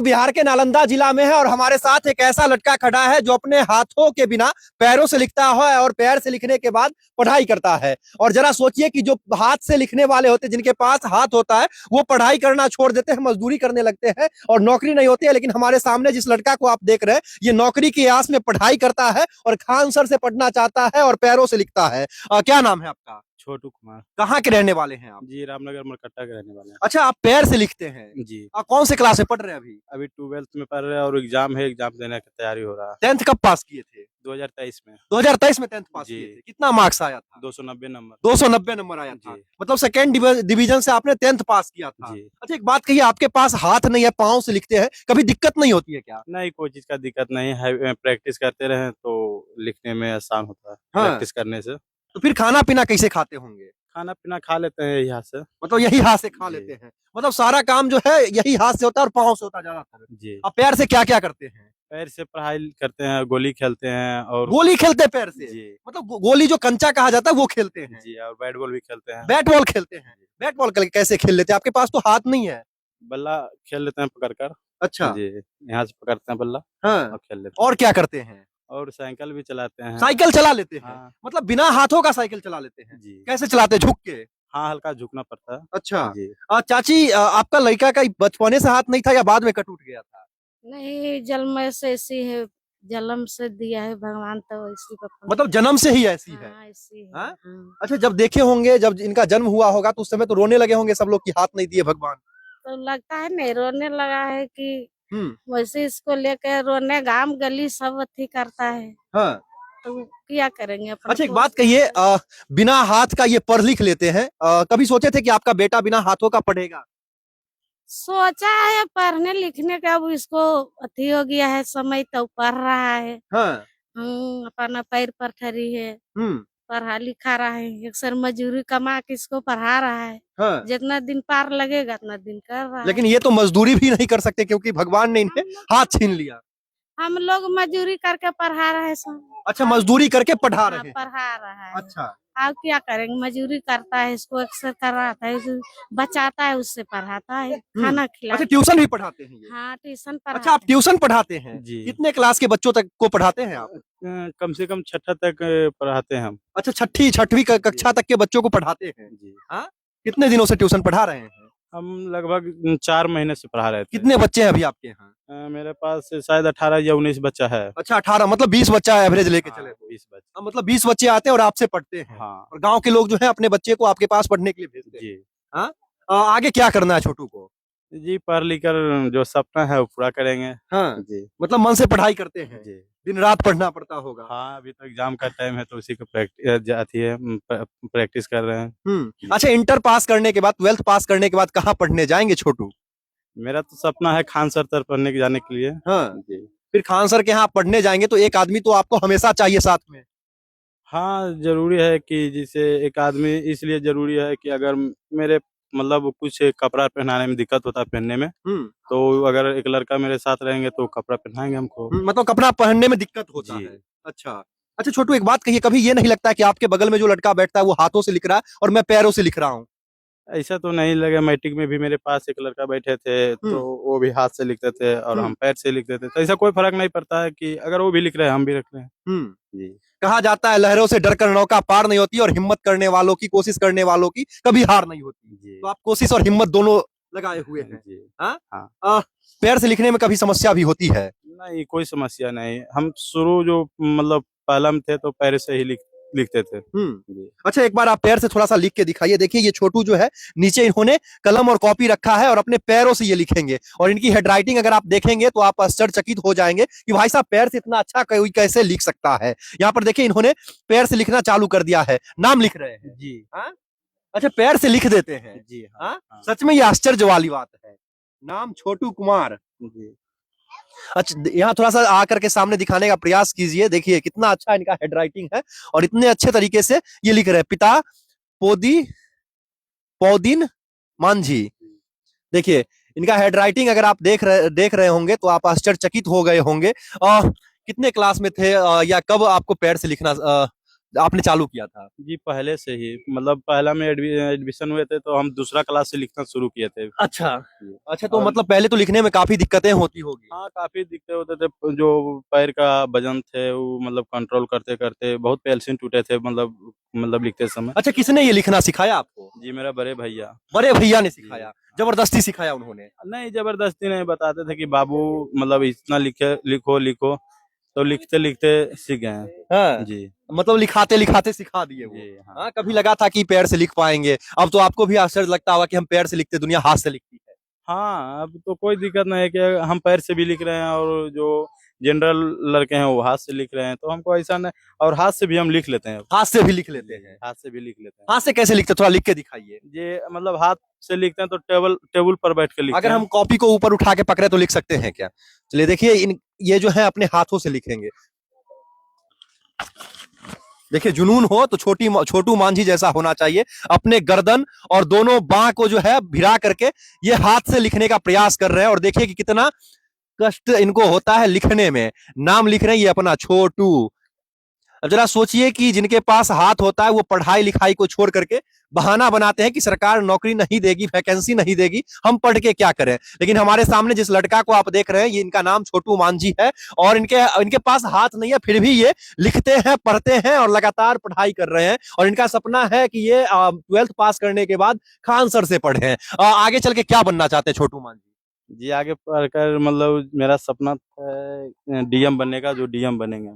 लोग बिहार के नालंदा जिला में है और हमारे साथ एक ऐसा लड़का खड़ा है जो अपने हाथों के बिना पैरों से लिखता है और पैर से लिखने के बाद पढ़ाई करता है। और जरा सोचिए कि जो हाथ से लिखने वाले होते हैं, जिनके पास हाथ होता है, वो पढ़ाई करना छोड़ देते हैं, मजदूरी करने लगते हैं और नौकरी नहीं होती है। लेकिन हमारे सामने जिस लड़का को आप देख रहे हैं, ये नौकरी की आस में पढ़ाई करता है और खान सर से पढ़ना चाहता है और पैरों से लिखता है। क्या नाम है आपका? छोटू कुमार। कहाँ के रहने वाले हैं आप? जी, रामनगर मरकट्टा के रहने वाले हैं। अच्छा, आप पैर से लिखते हैं। जी, कौन से क्लास में पढ़ रहे हैं अभी? अभी 12th में पढ़ रहे हैं और एग्जाम है, एग्जाम देने की तैयारी हो रहा है। 10th कब पास किए थे? 2023 में 2023 में 10th पास जी। किए थे। कितना मार्क्स आया था? 290 नंबर। 290 नंबर आया था। जी। मतलब सेकेंड डिवीजन से आपने 10th पास किया था। जी। अच्छा, एक बात कहिए, आपके पास हाथ नहीं है, पाँव से लिखते हैं, कभी दिक्कत नहीं होती है क्या? नहीं, कोई चीज का दिक्कत नहीं है, प्रैक्टिस करते रहे तो लिखने में आसान होता है। हाँ। प्रैक्टिस करने से तो फिर खाना पीना कैसे खाते होंगे? खाना पीना खा लेते हैं यहाँ से। मतलब यही हाथ से खा जी। लेते हैं? मतलब सारा काम जो है यही हाथ से होता है और पाँव से होता है ज्यादातर। जी, आप पैर से क्या क्या करते हैं? पैर से पढ़ाई करते हैं, गोली खेलते हैं और गोली खेलते हैं पैर से? जी। मतलब गोली जो कंचा कहा जाता है वो खेलते हैं? जी, और बैट बॉल भी खेलते हैं। बैट बॉल खेलते हैं? बैट बॉल कैसे खेल लेते हैं? आपके पास तो हाथ नहीं है। बल्ला खेल लेते हैं पकड़ कर। अच्छा। जी, यहाँ से पकड़ते हैं बल्ला हाँ। और खेल लेते हैं। और क्या करते हैं? और साइकिल भी चलाते हैं। साइकिल चला लेते हैं? हाँ। मतलब बिना हाथों का साइकिल चला लेते हैं? जी। कैसे चलाते हैं? झुक के? हाँ, हल्का झुकना पड़ता है। अच्छा। जी। चाची, आपका लड़का का बचपने से हाथ नहीं था या बाद में कट उठ गया था? नहीं, जन्म से ऐसी है, जन्म से दिया है भगवान तो इसी को मतलब जन्म से ही ऐसी है? हाँ, ऐसी है। हाँ? हाँ। अच्छा, जब देखे होंगे, जब इनका जन्म हुआ होगा तो उस समय तो रोने लगे होंगे सब लोग कि हाथ नहीं दिए भगवान। तो लगता है नहीं, रोने लगा है कि हम्म। वैसे इसको लेकर रोने गांव गली सब अथी करता है, हाँ। तो क्या करेंगे अपन। अच्छा, एक बात कहिए, बिना हाथ का ये पढ़ लिख लेते हैं, कभी सोचे थे कि आपका बेटा बिना हाथों का पढ़ेगा? सोचा है पढ़ने लिखने का, अब इसको अथी हो गया है समय, तो पढ़ रहा है। हाँ। अपना पैर पर ठहरी है, हम्म। पढ़ा लिखा रहा है, अक्सर मजदूरी कमा के इसको पढ़ा रहा है। हाँ। जितना दिन पार लगेगा उतना दिन कर रहा है। लेकिन ये तो मजदूरी भी नहीं कर सकते क्योंकि भगवान ने इन्हें हाथ छीन लिया। हम लोग मजदूरी करके पढ़ा रहे हैं। अच्छा, मजदूरी करके पढ़ा रहे हैं। पढ़ा रहा है। अच्छा। अब क्या करेंगे, मजदूरी करता है, इसको अक्सर कराता है, बचाता है, उससे पढ़ाता है, खाना अच्छा, खिलाता ट्यूशन भी पढ़ाते हैं ये? है। हाँ, ट्यूशन अच्छा, पढ़ाता आप ट्यूशन पढ़ाते हैं? जी। कितने क्लास के बच्चों तक को पढ़ाते हैं आप? कम से कम छठा तक पढ़ाते हैं हम। अच्छा, छठवीं कक्षा तक के बच्चों को पढ़ाते हैं? जी। हाँ? कितने दिनों से ट्यूशन पढ़ा रहे हैं? हम लगभग 4 महीने से पढ़ा रहे थे। कितने बच्चे हैं अभी आपके यहाँ? मेरे पास शायद 18 या 19 बच्चा है। अच्छा, 18, मतलब 20 बच्चा एवरेज लेके हाँ, चले। 20 बच्चे। मतलब 20 बच्चे आते हैं और आपसे पढ़ते हैं। हाँ। और गांव के लोग जो है अपने बच्चे को आपके पास पढ़ने के लिए भेजते हैं। जी। हाँ? आगे क्या करना है छोटू को? जी, पढ़ लिख कर जो सपना है वो पूरा करेंगे। हाँ। जी। मतलब मन से पढ़ाई करते हैं? जी। दिन रात पढ़ना पड़ता होगा। हाँ, अभी तो एग्जाम का टाइम है तो उसी को प्रैक्टिस कर रहे हैं। अच्छा, इंटर पास करने के बाद, 12th पास करने के बाद कहाँ पढ़ने जाएंगे छोटू? मेरा तो सपना है खान सर तर पढ़ने के जाने के लिए। हाँ। जी। फिर खान सर के यहाँ पढ़ने जाएंगे तो एक आदमी तो आपको हमेशा चाहिए साथ में। हाँ, जरूरी है कि जिसे एक आदमी इसलिए जरूरी है कि अगर मेरे मतलब कुछ कपड़ा पहनाने में दिक्कत होता है पहनने में, तो अगर एक लड़का मेरे साथ रहेंगे तो कपड़ा पहनाएंगे हमको। मतलब कपड़ा पहनने में दिक्कत होता जी। है। अच्छा। अच्छा छोटू, एक बात कहिए, कभी ये नहीं लगता कि आपके बगल में जो लड़का बैठता है वो हाथों से लिख रहा है और मैं पैरों से लिख रहा हूँ? ऐसा तो नहीं लगे, मैट्रिक में भी मेरे पास एक लड़का बैठे थे तो वो भी हाथ से लिखते थे और हम पैर से लिखते थे, तो ऐसा कोई फर्क नहीं पड़ता है कि अगर वो भी लिख रहे हैं हम भी लिख रहे हैं। जी। कहा जाता है लहरों से डरकर नौका पार नहीं होती और हिम्मत करने वालों की, कोशिश करने वालों की कभी हार नहीं होती। जी। तो आप कोशिश और हिम्मत दोनों लगाए हुए हैं। जी। हाँ? हाँ। पैर से लिखने में कभी समस्या भी होती है? नहीं, कोई समस्या नहीं, हम शुरू जो मतलब पहला में थे तो पैर से ही लिखते थे। जी। अच्छा, एक बार आप पैर से थोड़ा सा लिख के दिखाइए। देखिए, ये छोटू जो है, नीचे इन्होंने कलम और कॉपी रखा है और अपने पैरों से ये लिखेंगे और इनकी हैंडराइटिंग अगर आप देखेंगे तो आप आश्चर्यचकित हो जाएंगे कि भाई साहब पैर से इतना अच्छा कोई कैसे लिख सकता है। यहाँ पर देखिए, इन्होंने पैर से लिखना चालू कर दिया है, नाम लिख रहे हैं। जी। हाँ? अच्छा, पैर से लिख देते हैं? जी। हाँ? हाँ। सच में ये आश्चर्य वाली बात है। नाम छोटू कुमार। जी। अच्छा, यहाँ थोड़ा सा आकर के सामने दिखाने का प्रयास कीजिए। देखिए कितना अच्छा इनका हैंडराइटिंग है और इतने अच्छे तरीके से ये लिख रहे हैं, पिता पौदिन मांझी। देखिए इनका हैंडराइटिंग अगर आप देख रहे होंगे तो आप आश्चर्यचकित हो गए होंगे। कितने क्लास में थे या कब आपको पैर से लिखना आपने चालू किया था? जी पहले से ही, मतलब पहला में एडमिशन हुए थे तो हम दूसरा क्लास से लिखना शुरू किए थे। अच्छा। अच्छा, तो और- मतलब पहले तो लिखने में काफी दिक्कतें होती होगी। हाँ काफी दिक्कत होते थे, जो पैर का वजन थे वो मतलब कंट्रोल करते करते बहुत पेल्सिन टूटे थे, मतलब लिखते समय। अच्छा, किसने ये लिखना सिखाया आपको? जी मेरा बड़े भैया। बड़े भैया ने सिखाया? जबरदस्ती सिखाया उन्होंने? नहीं जबरदस्ती नहीं, बताते थे कि बाबू मतलब इतना लिखो लिखो, तो लिखते लिखते सीख गए हैं। हाँ, जी मतलब लिखाते लिखाते सिखा दिए वो। जी हाँ। हाँ, कभी लगा था कि पैर से लिख पाएंगे? अब तो आपको भी आश्चर्य लगता होगा कि हम पैर से लिखते, दुनिया हाथ से लिखती है। हाँ अब तो कोई दिक्कत नहीं है कि हम पैर से भी लिख रहे हैं, और जो जनरल लड़के हैं वो हाथ से लिख रहे हैं, तो हमको ऐसा नहीं, और हाथ से भी हम लिख लेते हैं। हाथ से भी लिख लेते हैं? हाथ से भी लिख लेते हैं। हाथ से कैसे लिखते, थोड़ा लिख के दिखाइए। ये मतलब हाथ से लिखते हैं तो टेबल पर बैठ के लिखते अगर हैं। हम कॉपी को ऊपर उठा के पकड़े तो लिख सकते हैं क्या? चलिए देखिए, ये जो है अपने हाथों से लिखेंगे। देखिए, जुनून हो तो छोटू मांझी जैसा होना चाहिए। अपने गर्दन और दोनों बाह को जो है भिड़ा करके ये हाथ से लिखने का प्रयास कर रहे हैं, और देखिए कि कितना कष्ट इनको होता है लिखने में। नाम लिख रहे हैं ये अपना, छोटू। अब जरा सोचिए कि जिनके पास हाथ होता है वो पढ़ाई लिखाई को छोड़ करके बहाना बनाते हैं कि सरकार नौकरी नहीं देगी, वैकेंसी नहीं देगी, हम पढ़ के क्या करें। लेकिन हमारे सामने जिस लड़का को आप देख रहे हैं, ये इनका नाम छोटू मांझी है, और इनके पास हाथ नहीं है, फिर भी ये लिखते हैं, पढ़ते हैं और लगातार पढ़ाई कर रहे हैं। और इनका सपना है कि ये 12th पास करने के बाद खान सर से पढ़े। आगे चल के क्या बनना चाहते हैं छोटू मांझी? जी आगे पढ़कर मतलब मेरा सपना था डीएम बनने का, जो डीएम बनेंगे।